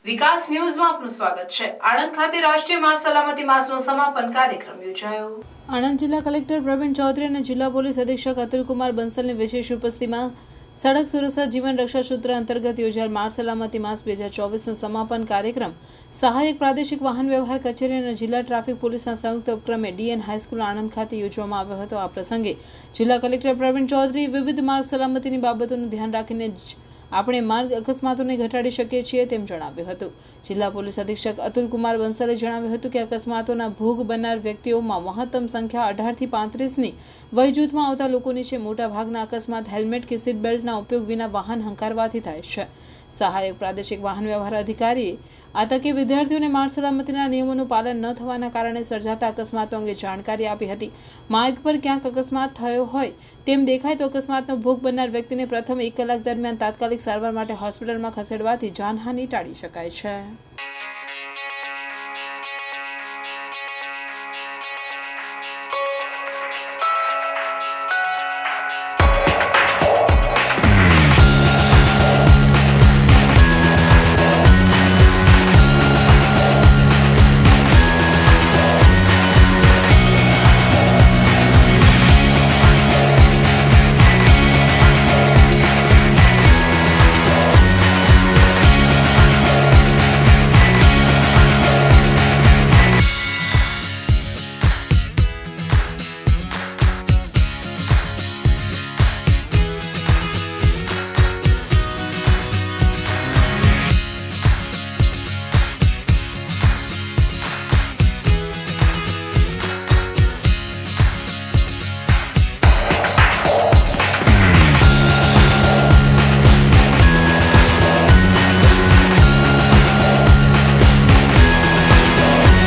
વિકાસ ન્યૂઝમાં આપનું સ્વાગત છે। આણંદ ખાતે રાષ્ટ્રીય માર્ગ સલામતી માસનો સમાપન કાર્યક્રમ યોજાયો। આણંદ જિલ્લા કલેક્ટર પ્રવીણ ચૌધરી અને જિલ્લા પોલીસ અધિક્ષક અતુલ કુમાર બંસલની વિશેષ ઉપસ્થિતિમાં સડક સુરક્ષા જીવન રક્ષા સૂત્ર અંતર્ગત યોજાયેલ માર્ગ સલામતી માસ 2024નો સમાપન કાર્યક્રમ સહાયક પ્રાદેશિક વાહન વ્યવહાર કચેરી અને જિલ્લા ટ્રાફિક પોલીસના સંયુક્ત ઉપક્રમે ડીએન હાઈસ્કૂલ આણંદ ખાતે યોજવામાં આવ્યો હતો। આ પ્રસંગે જિલ્લા કલેક્ટર પ્રવીણ ચૌધરીએ વિવિધ માર્ગ સલામતીની બાબતોનું ધ્યાન રાખીને આપણે માર્ગ અકસ્માતોને ઘટાડી શકીએ છીએ તેમ જણાવ્યું હતું। જિલ્લા પોલીસ અધિક્ષક અતુલ કુમાર બંસલે જણાવ્યું હતું કે અકસ્માતોના ભોગ બનનાર વ્યક્તિઓમાં મહત્તમ સંખ્યા 18 થી 35ની વય જૂથમાં આવતા લોકોની છે। મોટા ભાગના અકસ્માત હેલ્મેટ કે સીટ બેલ્ટના ઉપયોગ વિના વાહન હંકારવાથી થાય છે। સહાયક પ્રાદેશિક વાહન વ્યવહાર અધિકારીએ આ તકે વિદ્યાર્થીઓને માર્ગ સલામતીના નિયમોનું પાલન ન થવાના કારણે સર્જાતા અકસ્માતો અંગે જાણકારી આપી હતી। માર્ગ પર ક્યાંક અકસ્માત થયો હોય તેમ દેખાય તો અકસ્માતનો ભોગ બનનાર વ્યક્તિને પ્રથમ 1 કલાક દરમિયાન તાત્કાલિક સારવાર માટે હોસ્પિટલમાં ખસેડવાથી જાનહાનિ ટાળી શકાય છે।